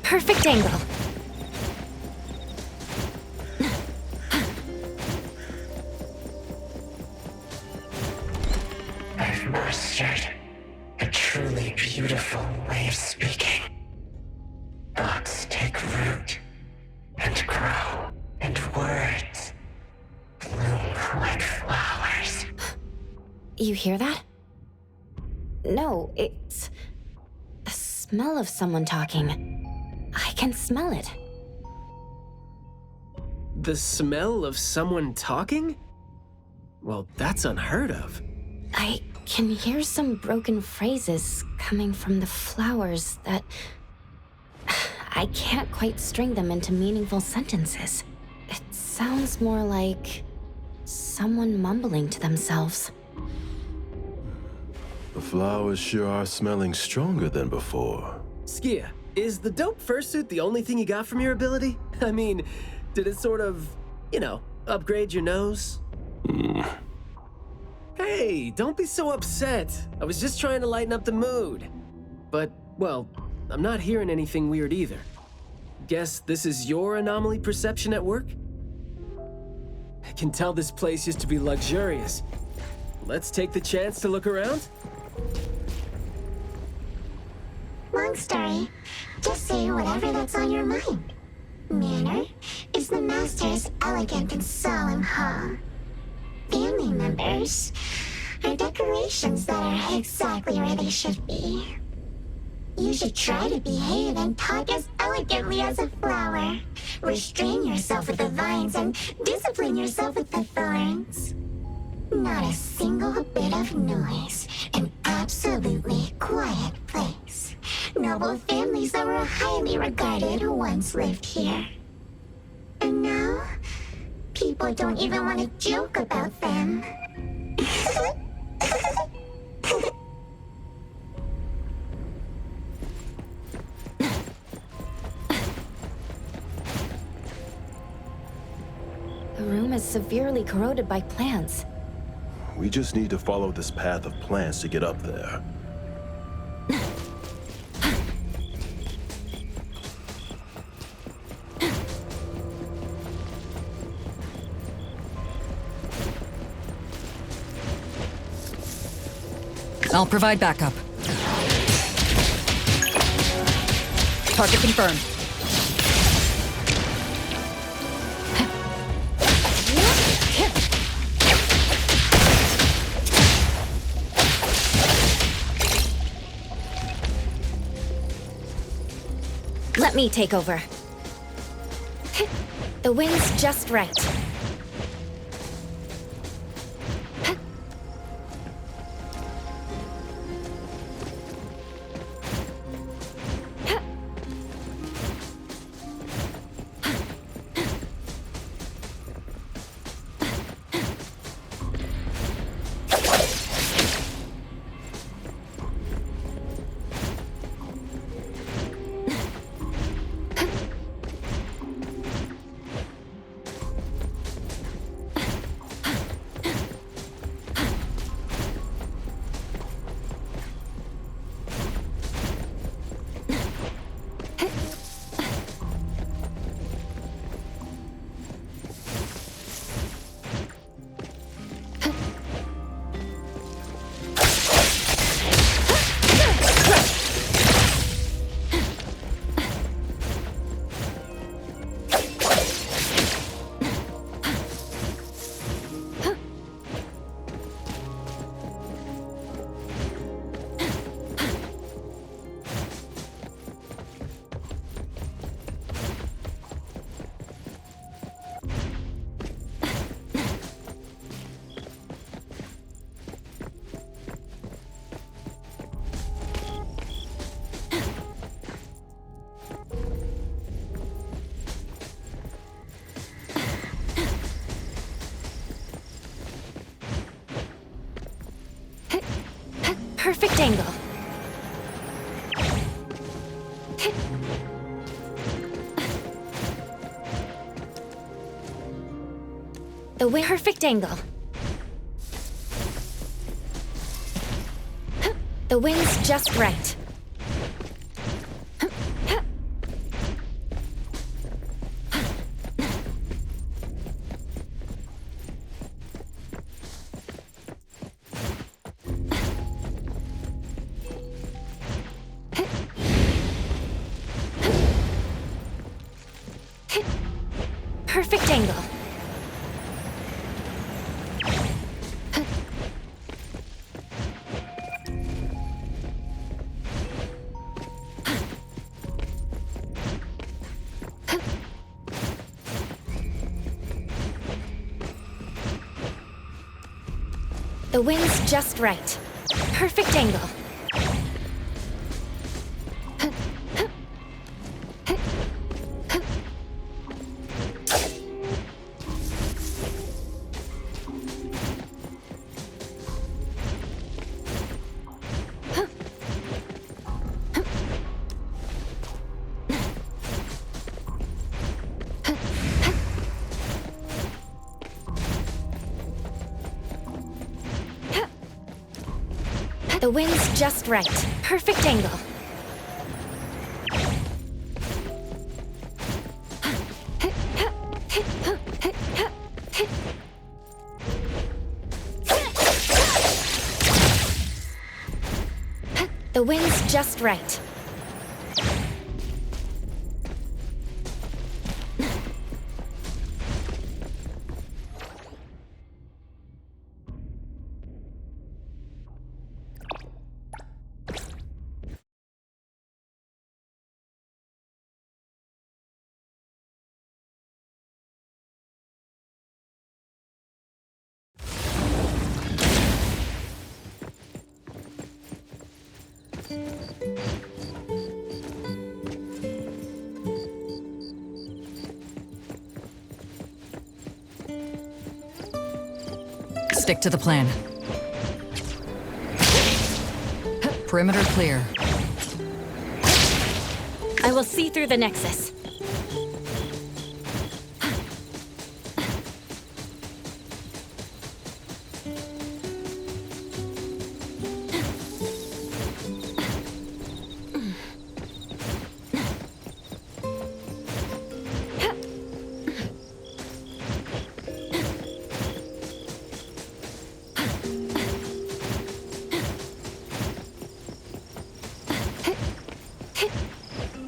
Perfect angle. I've mastered a truly beautiful way of speaking. Thoughts take root and grow, and words bloom like flowers. You hear that? No, it's the smell of someone talking. I can smell it. The smell of someone talking? Well, that's unheard of. I can hear some broken phrases coming from the flowers that... I can't quite string them into meaningful sentences. It sounds more like someone mumbling to themselves. The flowers sure are smelling stronger than before. Skia, is the dope fursuit the only thing you got from your ability? I mean, did it sort of, upgrade your nose? Hey, don't be so upset. I was just trying to lighten up the mood. But, well, I'm not hearing anything weird either. Guess this is your anomaly perception at work? I can tell this place used to be luxurious. Let's take the chance to look around? Long story. Just say whatever that's on your mind. Manner is the master's elegant and solemn hall. Family members are decorations that are exactly where they should be. You should try to behave and talk as elegantly as a flower. Restrain yourself with the vines and discipline yourself with the thorns. Not a single bit of noise. An absolutely quiet place. Noble families that were highly regarded once lived here. And now, people don't even want to joke about them. The room is severely corroded by plants. We just need to follow this path of plants to get up there. I'll provide backup. Target confirmed. Let me take over. The wind's just right. Perfect angle. The perfect angle. The wind's just right. Perfect angle. The wind's just right. Perfect angle. The wind's just right. Perfect angle. The wind's just right. Stick to the plan. Perimeter clear. I will see through the Nexus.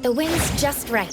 The wind's just right.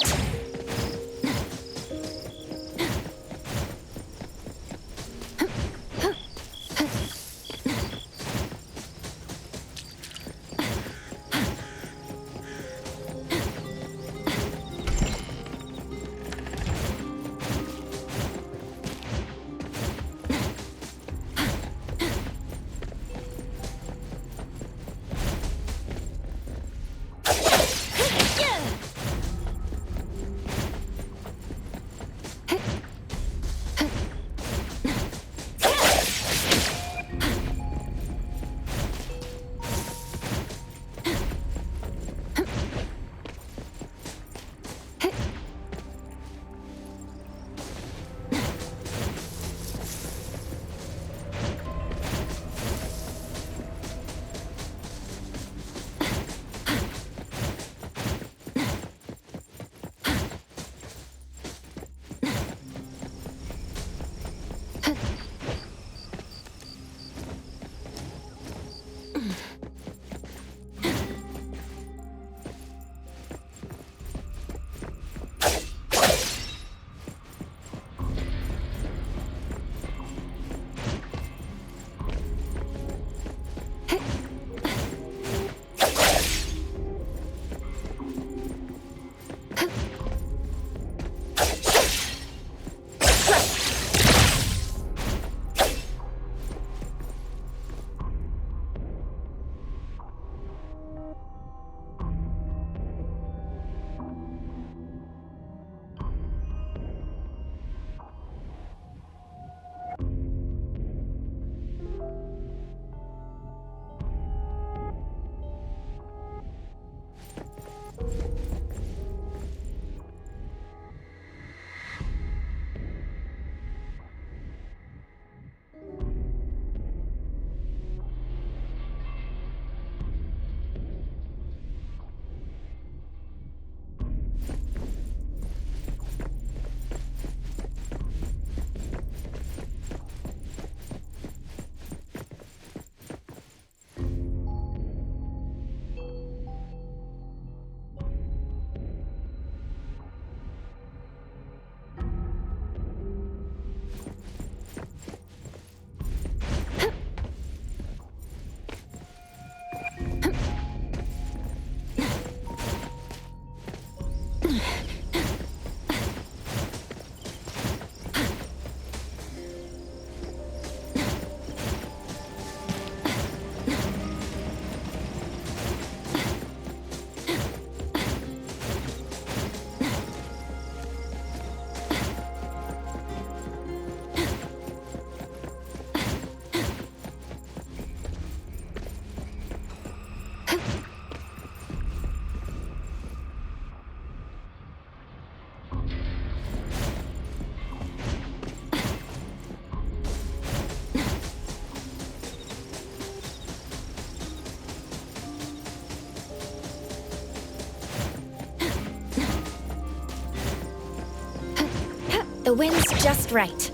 The wind's just right.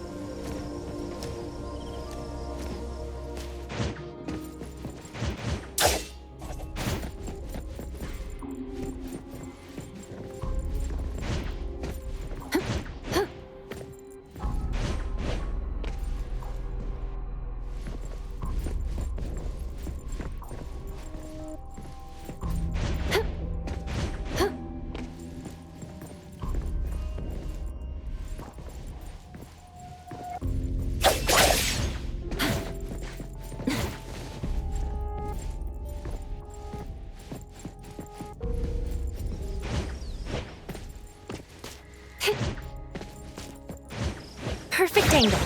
Perfect angle.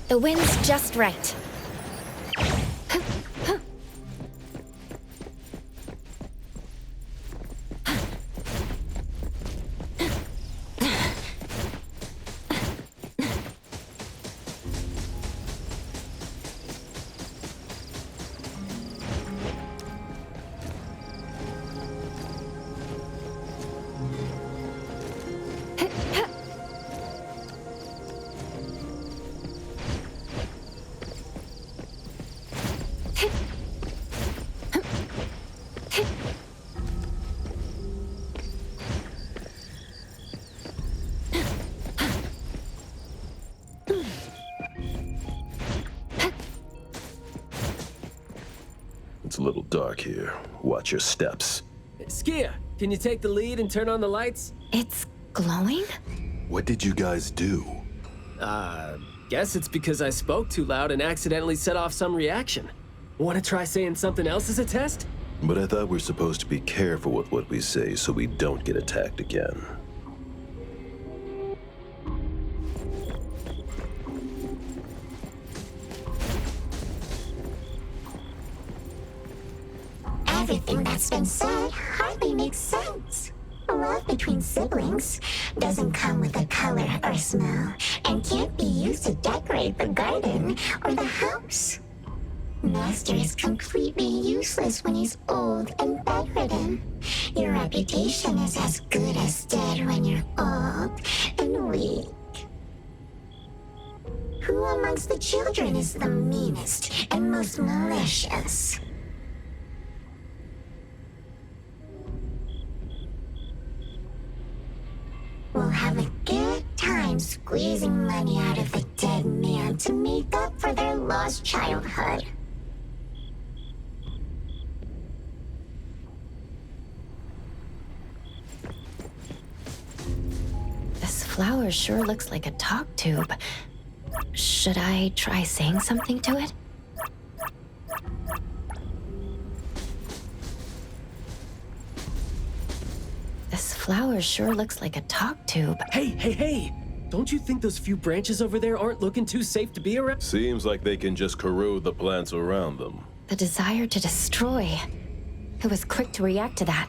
The wind's just right. It's a little dark here. Watch your steps. Skia, can you take the lead and turn on the lights? It's glowing? What did you guys do? Guess it's because I spoke too loud and accidentally set off some reaction. Want to try saying something else as a test? But I thought we're supposed to be careful with what we say so we don't get attacked again. Everything that's been said hardly makes sense. Love between siblings doesn't come with a color or smell and can't be used to decorate the garden or the house. Master is completely useless when he's old and bedridden. Your reputation is as good as dead when you're old and weak. Who amongst the children is the meanest and most malicious? We'll have a good time squeezing money out of the dead man to make up for their lost childhood. This flower sure looks like a talk tube. Should I try saying something to it? This flower sure looks like a talk tube. Hey! Don't you think those few branches over there aren't looking too safe to be around? Seems like they can just corrode the plants around them. The desire to destroy. It was quick to react to that.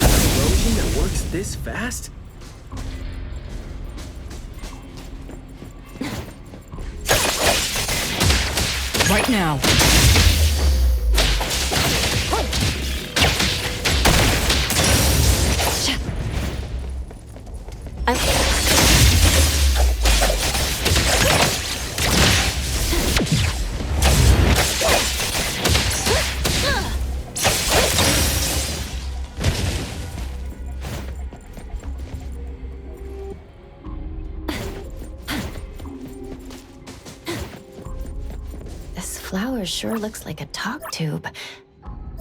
Erosion that works this fast? Right now. This flower sure looks like a talk tube.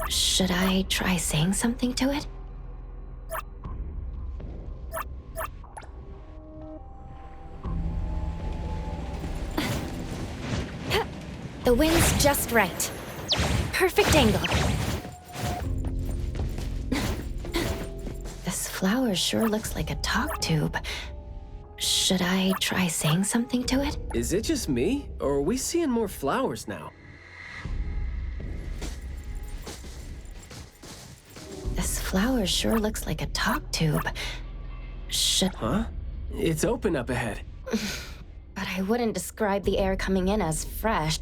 Should I try saying something to it? The wind's just right. Perfect angle. This flower sure looks like a talk tube. Should I try saying something to it? Is it just me, or are we seeing more flowers now? This flower sure looks like a talk tube. Should... Huh? It's open up ahead. But I wouldn't describe the air coming in as fresh.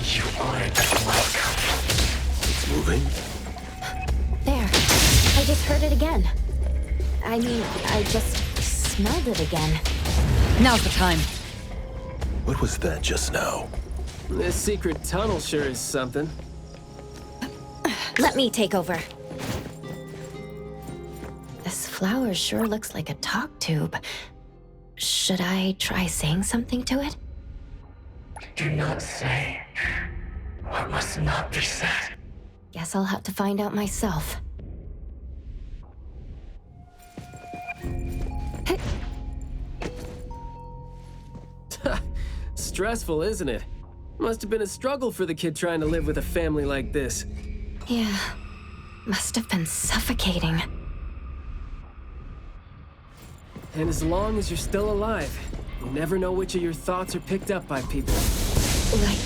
You aren't welcome. It's moving. There. I just heard it again. I mean, I just smelled it again. Now's the time. What was that just now? This secret tunnel sure is something. Let me take over. This flower sure looks like a talk tube. Should I try saying something to it? Do not say what must not be said. Guess I'll have to find out myself. Stressful, isn't it? Must have been a struggle for the kid trying to live with a family like this. Yeah, must have been suffocating. And as long as you're still alive, you never know which of your thoughts are picked up by people. Like,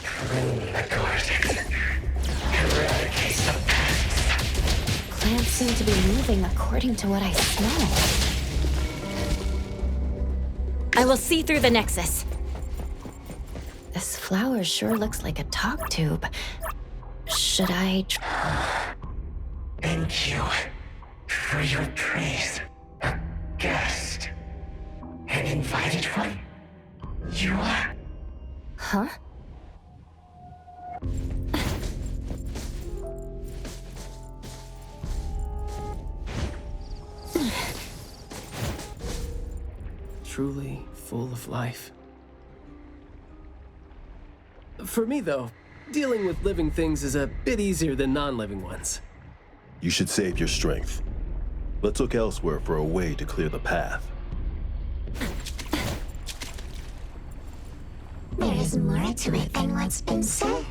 Prune the garden. Eradicate the pests. plants seem to be moving according to what I smell. I will see through the Nexus. This flower sure looks like a talk tube. Should I Thank you for your praise. A guest. An invited one. You are. Huh? Truly full of life. For me, though, dealing with living things is a bit easier than non-living ones. You should save your strength. Let's look elsewhere for a way to clear the path. There is more to it than what's been said.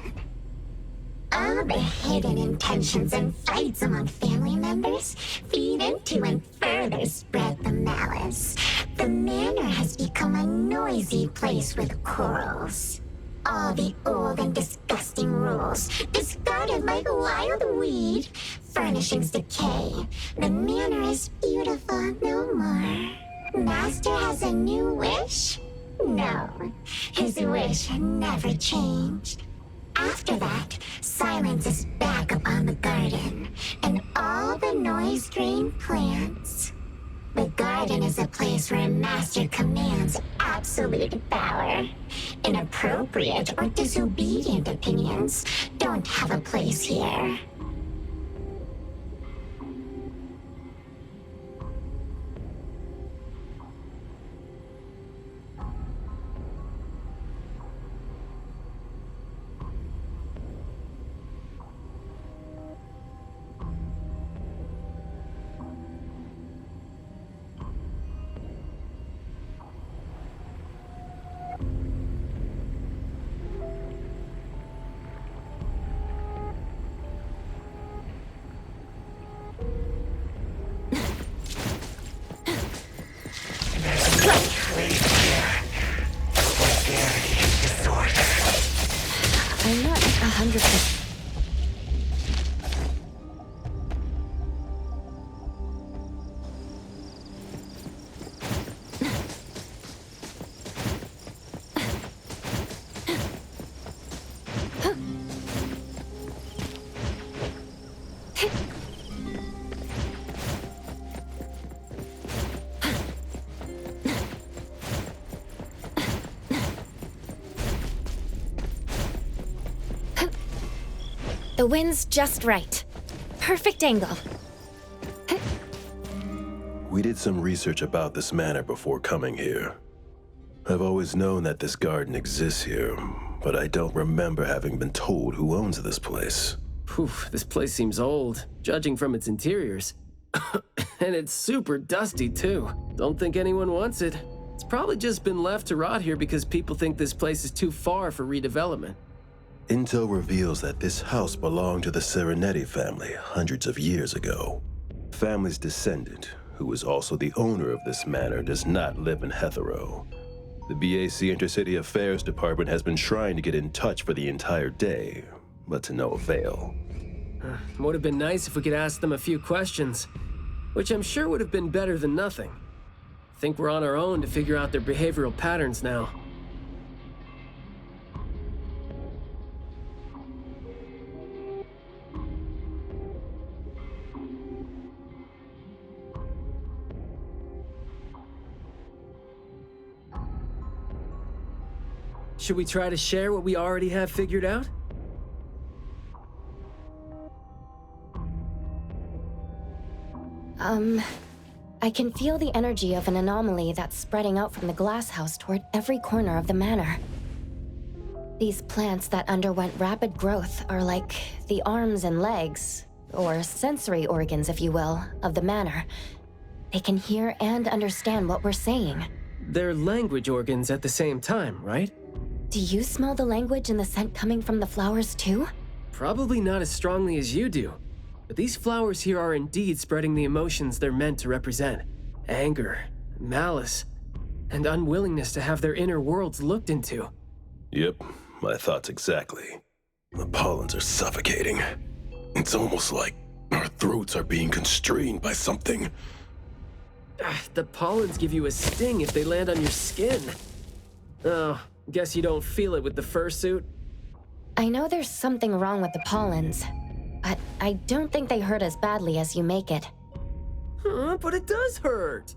All the hidden intentions and fights among family members feed into and further spread the malice. The manor has become a noisy place with quarrels. All the old and disgusting rules, discarded like wild weed. Furnishings decay. The manor is beautiful no more. Master has a new wish? No, his wish never changed. After that, silence is back upon the garden, and all the noise-drained plants. The garden is a place where Master commands absolute power. Inappropriate or disobedient opinions don't have a place here. I'm not 100%. The wind's just right. Perfect angle. We did some research about this manor before coming here. I've always known that this garden exists here, but I don't remember having been told who owns this place. Whew, this place seems old, judging from its interiors. And it's super dusty, too. Don't think anyone wants it. It's probably just been left to rot here because people think this place is too far for redevelopment. Intel reveals that this house belonged to the Serenetti family hundreds of years ago. Family's descendant, who is also the owner of this manor, does not live in Hethero. The BAC Intercity Affairs Department has been trying to get in touch for the entire day, but to no avail. Would have been nice if we could ask them a few questions, which I'm sure would have been better than nothing. I think we're on our own to figure out their behavioral patterns now. Should we try to share what we already have figured out? I can feel the energy of an anomaly that's spreading out from the glass house toward every corner of the manor. These plants that underwent rapid growth are like the arms and legs, or sensory organs, if you will, of the manor. They can hear and understand what we're saying. They're language organs at the same time, right? Do you smell the language and the scent coming from the flowers too? Probably not as strongly as you do. But these flowers here are indeed spreading the emotions they're meant to represent. Anger, malice, and unwillingness to have their inner worlds looked into. Yep, my thoughts exactly. The pollens are suffocating. It's almost like our throats are being constrained by something. The pollens give you a sting if they land on your skin. Oh, guess you don't feel it with the fursuit? I know there's something wrong with the pollens, but I don't think they hurt as badly as you make it. But it does hurt!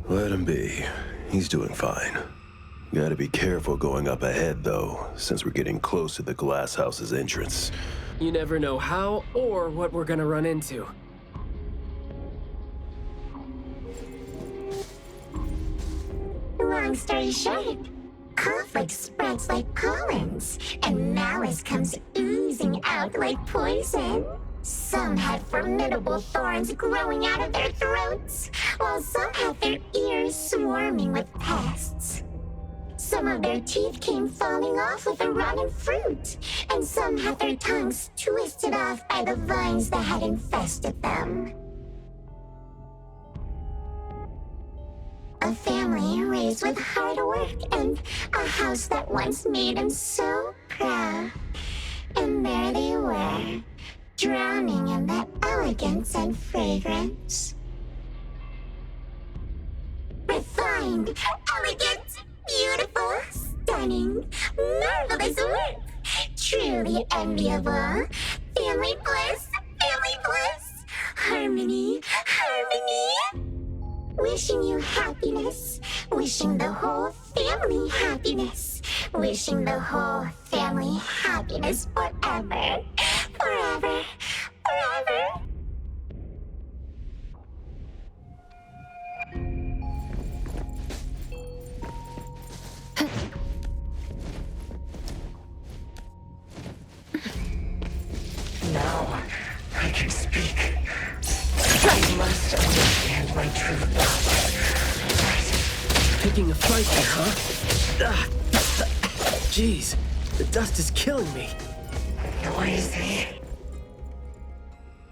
Let him be. He's doing fine. Gotta be careful going up ahead, though, since we're getting close to the glass house's entrance. You never know how or what we're gonna run into. Long story short, conflict spreads like pollens, and malice comes oozing out like poison. Some had formidable thorns growing out of their throats, while some had their ears swarming with pests. Some of their teeth came falling off with the rotten fruit, and some had their tongues twisted off by the vines that had infested them. A family raised with hard work and a house that once made them so proud. And there they were, drowning in that elegance and fragrance. Refined, elegant, beautiful, stunning, marvelous work. Truly enviable. Family bliss, harmony, harmony. Wishing you happiness, wishing the whole family happiness, wishing the whole family happiness forever, forever, forever. Now I can speak. I must understand my true thoughts. Picking a fight here, huh? Jeez, the dust is killing me. Noisy.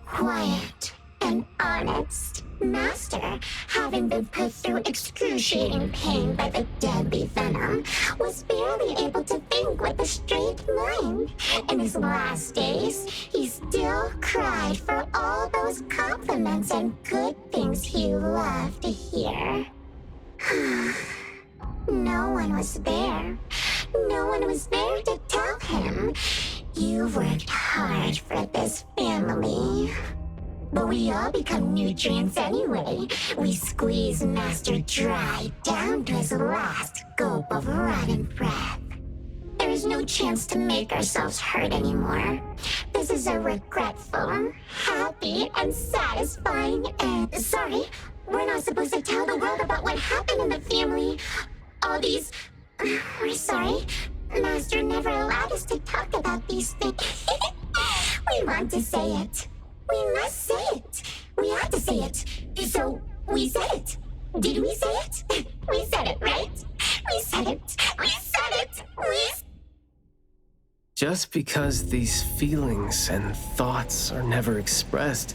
Quiet and honest. Master, having been put through excruciating pain by the deadly venom, was barely able to think with a straight mind. In his last days, he still cried for all those compliments and good things he loved to hear. No one was there. No one was there to tell him, "You worked hard for this family." But we all become nutrients anyway. We squeeze Master dry down to his last gulp of rotten breath. There is no chance to make ourselves hurt anymore. This is a regretful, happy, and satisfying end. Sorry, we're not supposed to tell the world about what happened in the family. All these... We're sorry. Master never allowed us to talk about these things. We want to say it. We must say it. We have to say it. So, we said it. Did we say it? We said it, right? We said it. We said it. Just because these feelings and thoughts are never expressed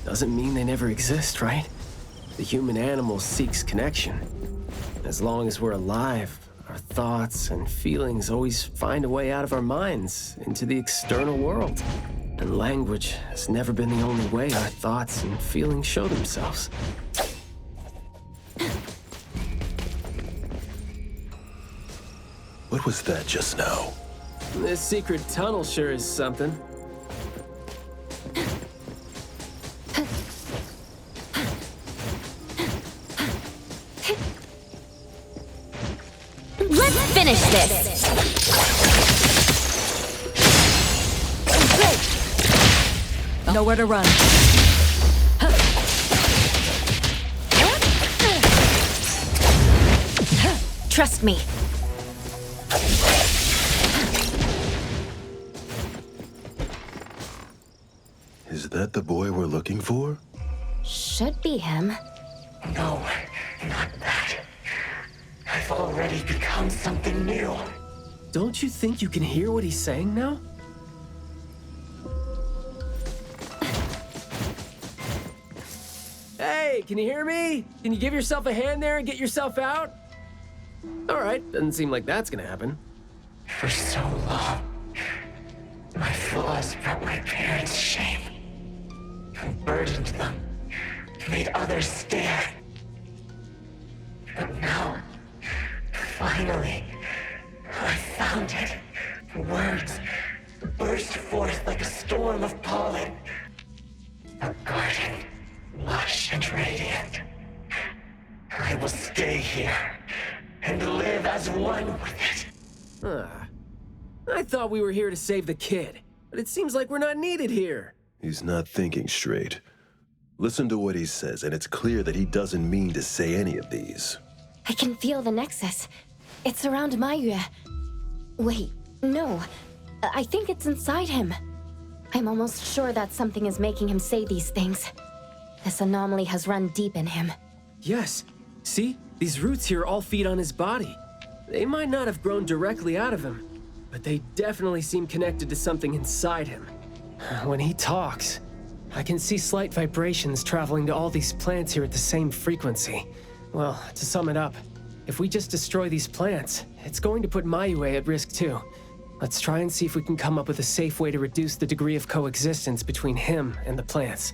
doesn't mean they never exist, right? The human animal seeks connection. As long as we're alive, our thoughts and feelings always find a way out of our minds into the external world. And language has never been the only way our thoughts and feelings show themselves. What was that just now? This secret tunnel sure is something. Let's finish this! Nowhere to run. Trust me. Is that the boy we're looking for? Should be him. No, not that. I've already become something new. Don't you think you can hear what he's saying now? Hey, can you hear me? Can you give yourself a hand there and get yourself out? All right, doesn't seem like that's gonna happen. For so long, my flaws brought my parents shame. And burdened them, made others stare. But now, finally, I found it. Words burst forth like a storm of pollen. A garden, lush and radiant. I will stay here and live as one with it. I thought we were here to save the kid, but it seems like we're not needed here. He's not thinking straight. Listen to what he says, and it's clear that he doesn't mean to say any of these. I can feel the nexus. It's around Maiyue. Wait, no. I think it's inside him. I'm almost sure that something is making him say these things. This anomaly has run deep in him. Yes. See? These roots here all feed on his body. They might not have grown directly out of him, but they definitely seem connected to something inside him. When he talks, I can see slight vibrations traveling to all these plants here at the same frequency. Well, to sum it up, if we just destroy these plants, it's going to put Maiyue at risk too. Let's try and see if we can come up with a safe way to reduce the degree of coexistence between him and the plants.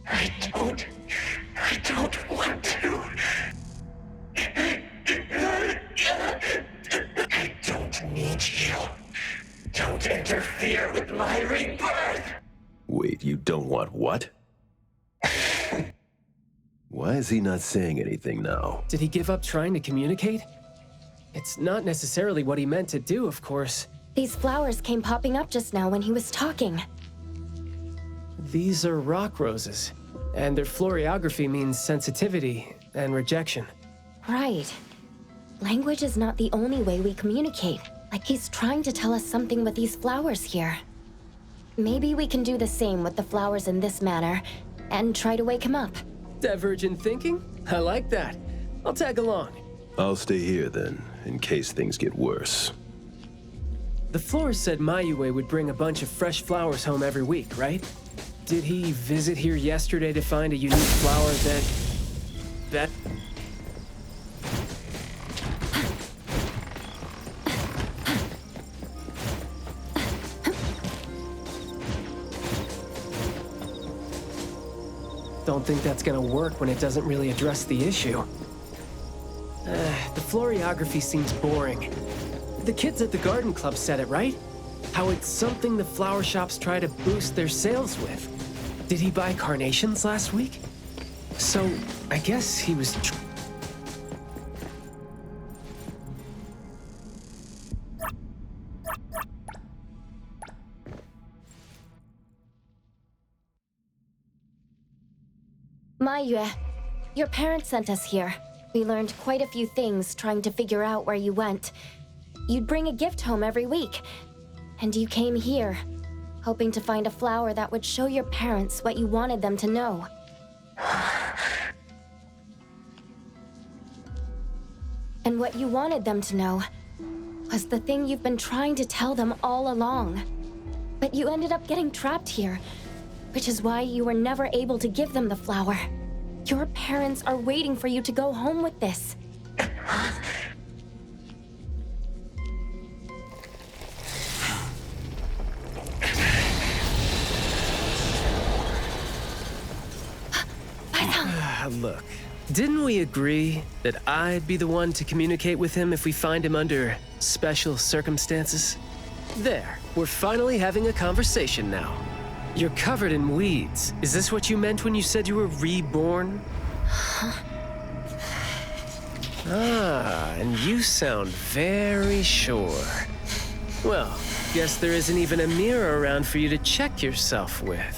I don't want to. I don't need you. Don't interfere with my rebirth. Wait, you don't want what? Why is he not saying anything now? Did he give up trying to communicate? It's not necessarily what he meant to do, of course. These flowers came popping up just now when he was talking. These are rock roses, and their floriography means sensitivity and rejection. Right. Language is not the only way we communicate. Like he's trying to tell us something with these flowers here. Maybe we can do the same with the flowers in this manner, and try to wake him up. Divergent thinking? I like that. I'll tag along. I'll stay here then, in case things get worse. The florist said Maiyue would bring a bunch of fresh flowers home every week, right? Did he visit here yesterday to find a unique flower that... Don't think that's gonna work when it doesn't really address the issue. The floriography seems boring. The kids at the garden club said it, right? How it's something the flower shops try to boost their sales with. Did he buy carnations last week? So, I guess he was... Maiyue, your parents sent us here. We learned quite a few things trying to figure out where you went. You'd bring a gift home every week. And you came here, hoping to find a flower that would show your parents what you wanted them to know. And what you wanted them to know was the thing you've been trying to tell them all along. But you ended up getting trapped here, which is why you were never able to give them the flower. Your parents are waiting for you to go home with this. Look, didn't we agree that I'd be the one to communicate with him if we find him under special circumstances? There, we're finally having a conversation now. You're covered in weeds. Is this what you meant when you said you were reborn? And you sound very sure. Well, guess there isn't even a mirror around for you to check yourself with.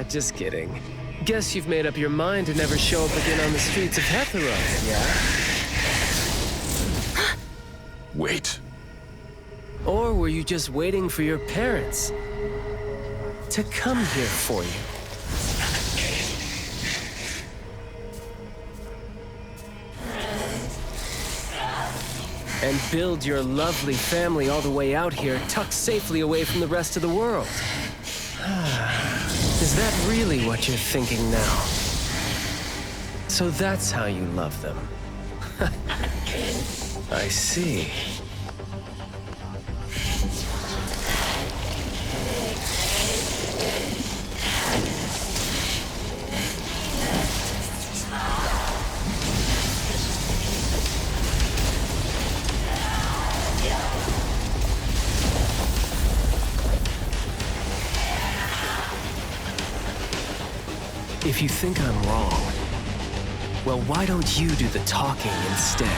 Just kidding. Guess you've made up your mind to never show up again on the streets of Hetheros, yeah? Wait. Or were you just waiting for your parents to come here for you? And build your lovely family all the way out here, tucked safely away from the rest of the world. Is that really what you're thinking now? So that's how you love them. I see. If you think I'm wrong, well, why don't you do the talking instead?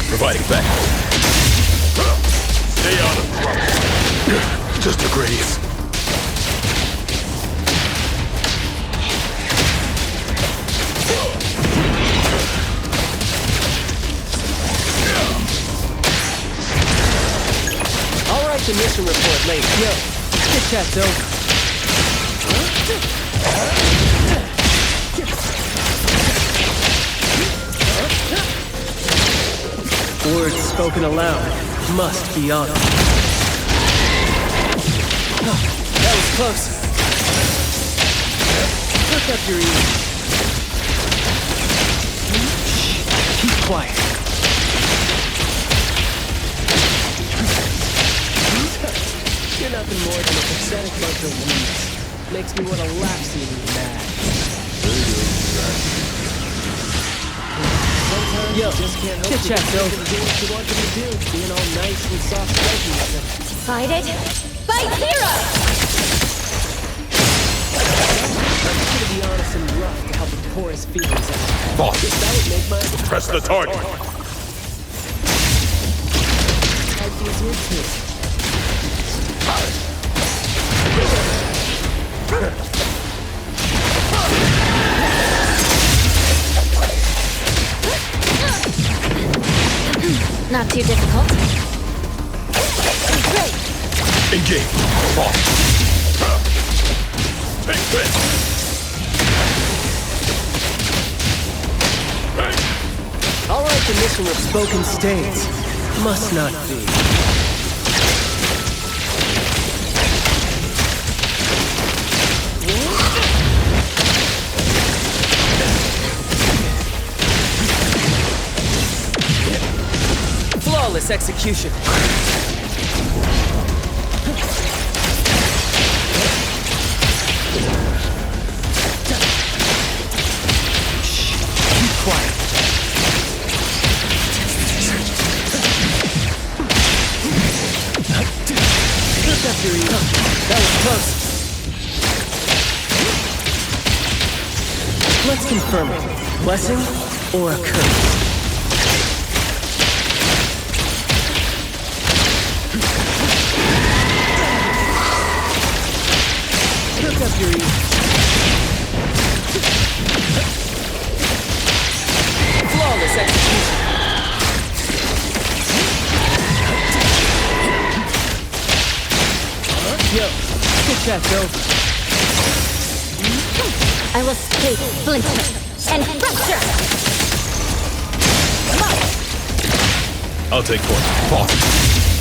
Providing backup. Stay out of trouble. Just a graze. The mission report later. Yo, chit chat's over. Words spoken aloud must be honored. Oh, that was close. Look up your ears. Shh, keep quiet. You're nothing more than a pathetic bunch of weeds. Makes me want to laugh seeing you mad. Sometimes you just can't help chat's over. Do what you want them to do, being all nice and soft-spoken with them. Fight it? Fight Zero! I'm going to be honest and rough to help the poorest feelings out. Boss, That would make my... press the target. life easier too. Not too difficult. Great! Engage. Boss. Take this. All right, the mission of spoken states must not be. Flawless execution. Shh, keep quiet. Look up your ear. That was close. Let's confirm it. Blessing or a curse? Look up your ear. Flawless execution. Yo, get that over. I will split, splinter, and fracture! I'll take point.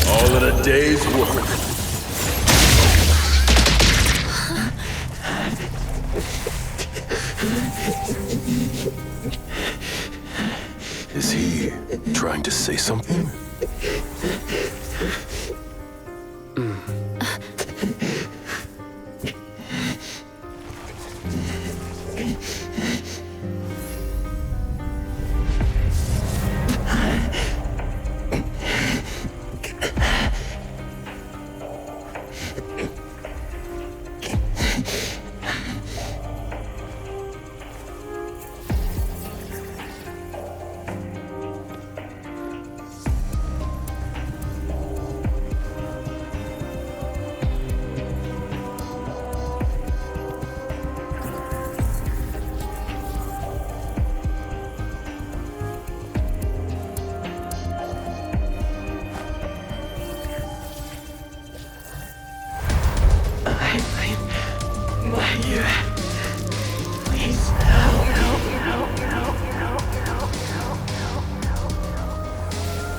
All in a day's work. Is he trying to say something?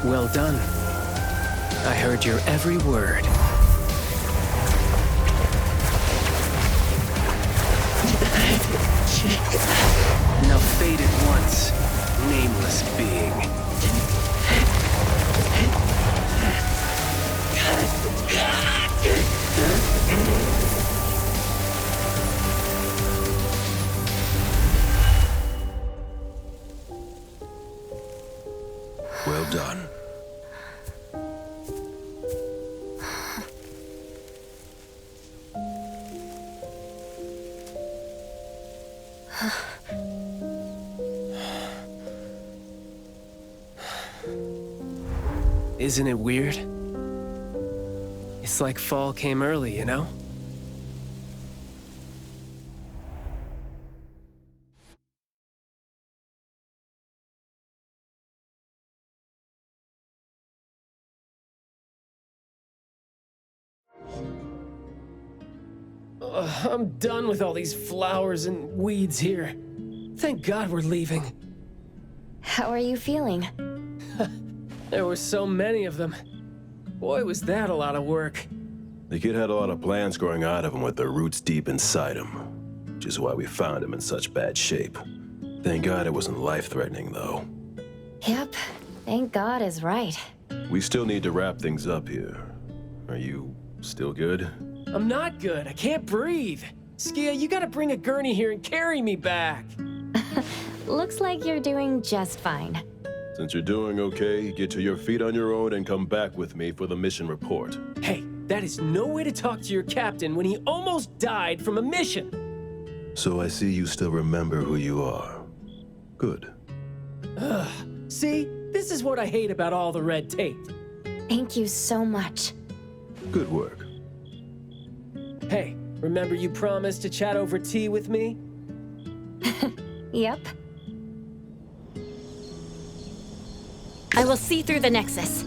Well done. I heard your every word. Now fade at once, nameless being. Well done. Isn't it weird? It's like fall came early, you know? I'm done with all these flowers and weeds here. Thank God we're leaving. How are you feeling? There were so many of them. Boy, was that a lot of work. The kid had a lot of plants growing out of him with their roots deep inside him, which is why we found him in such bad shape. Thank God it wasn't life-threatening, though. Yep, thank God is right. We still need to wrap things up here. Are you still good? I'm not good. I can't breathe. Skia, you gotta bring a gurney here and carry me back. Looks like you're doing just fine. Since you're doing okay, get to your feet on your own and come back with me for the mission report. Hey, that is no way to talk to your captain when he almost died from a mission. So I see you still remember who you are. Good. See, this is what I hate about all the red tape. Thank you so much. Good work. Hey, remember you promised to chat over tea with me? Yep. I will see through the Nexus.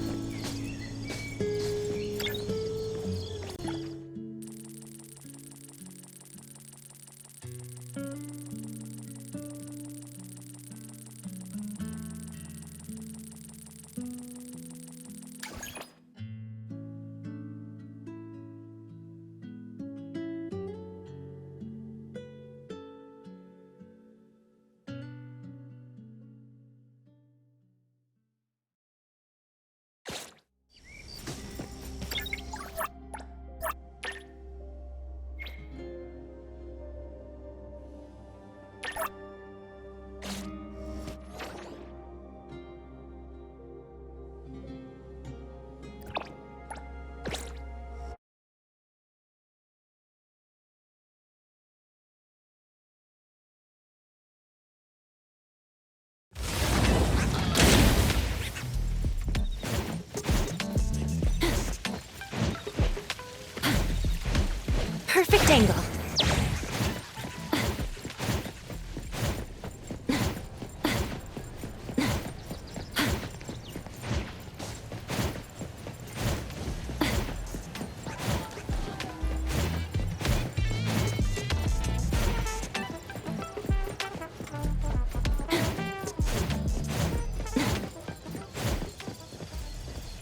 Perfect angle.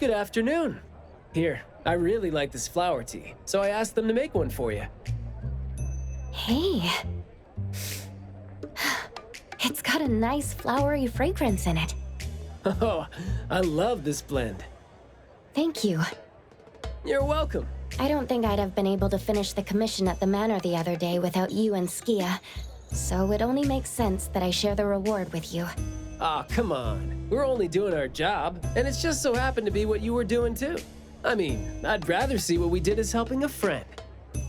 Good afternoon. Here, I really like this flower tea, so I asked them to make one for you. Hey. It's got a nice flowery fragrance in it. Oh, I love this blend. Thank you. You're welcome. I don't think I'd have been able to finish the commission at the manor the other day without you and Skia, so it only makes sense that I share the reward with you. Aw, come on. We're only doing our job, and it's just so happened to be what you were doing too. I mean, I'd rather see what we did as helping a friend.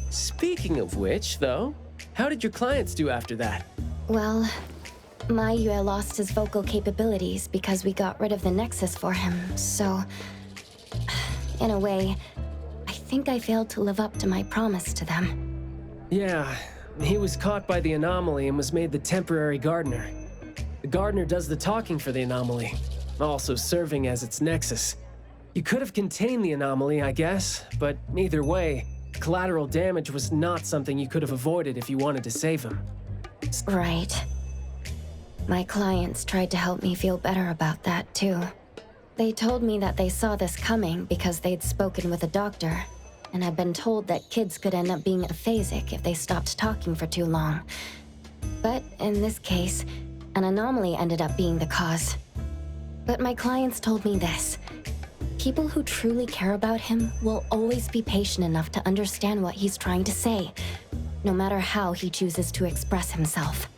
Speaking of which, though, how did your clients do after that? Well, Mayue lost his vocal capabilities because we got rid of the Nexus for him, so... In a way, I think I failed to live up to my promise to them. Yeah, he was caught by the anomaly and was made the temporary gardener. The gardener does the talking for the anomaly, also serving as its nexus. You could have contained the anomaly, I guess, but either way, collateral damage was not something you could have avoided if you wanted to save him. Right. My clients tried to help me feel better about that, too. They told me that they saw this coming because they'd spoken with a doctor, and had been told that kids could end up being aphasic if they stopped talking for too long. But in this case, an anomaly ended up being the cause. But my clients told me this. People who truly care about him will always be patient enough to understand what he's trying to say, no matter how he chooses to express himself.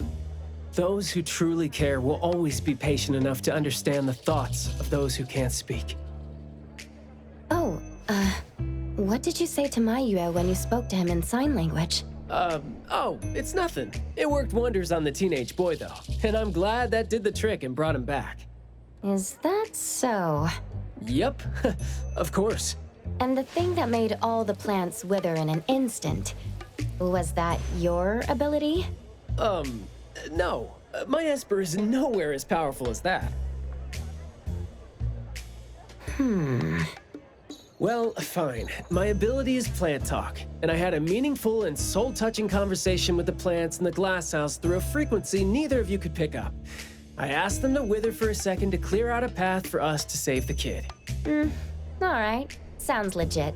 Those who truly care will always be patient enough to understand the thoughts of those who can't speak. Oh, what did you say to Mayue when you spoke to him in sign language? Oh, it's nothing. It worked wonders on the teenage boy, though, and I'm glad that did the trick and brought him back. Is that so? Yep, of course. And the thing that made all the plants wither in an instant, was that your ability? No. My Esper is nowhere as powerful as that. Well, fine. My ability is plant talk, and I had a meaningful and soul-touching conversation with the plants in the glass house through a frequency neither of you could pick up. I asked them to wither for a second to clear out a path for us to save the kid. Alright, sounds legit.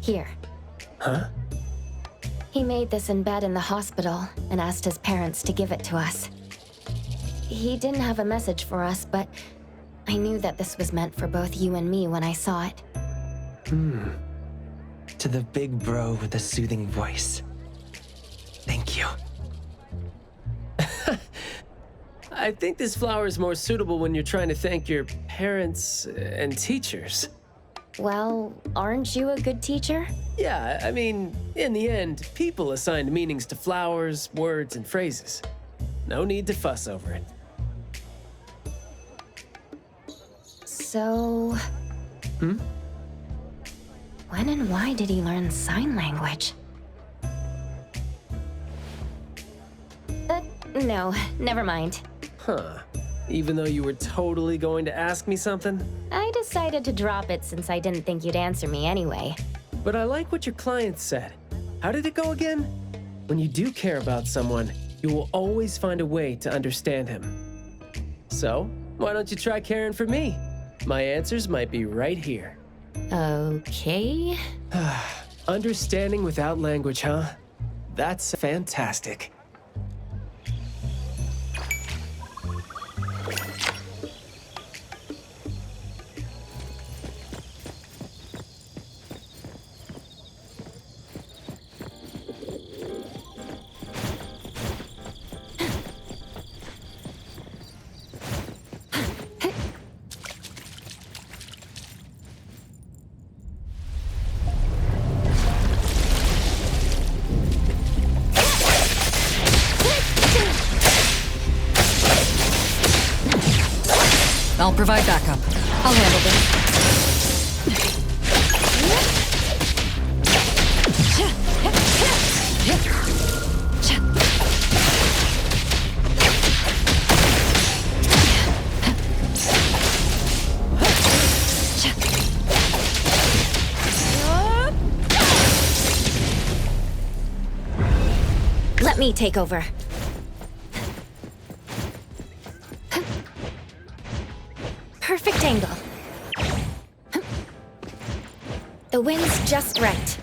Here. Huh? He made this in bed in the hospital and asked his parents to give it to us. He didn't have a message for us, but I knew that this was meant for both you and me when I saw it. To the big bro with the soothing voice. Thank you. I think this flower is more suitable when you're trying to thank your parents and teachers. Well, aren't you a good teacher? Yeah, I mean, in the end, people assigned meanings to flowers, words, and phrases. No need to fuss over it. So... When and why did he learn sign language? No, never mind. Huh. Even though you were totally going to ask me something? I decided to drop it since I didn't think you'd answer me anyway. But I like what your client said. How did it go again? When you do care about someone, you will always find a way to understand him. So, why don't you try caring for me? My answers might be right here. Okay. Understanding without language, huh? That's fantastic. I'll provide backup. I'll handle this. Let me take over. Perfect angle. The wind's just right.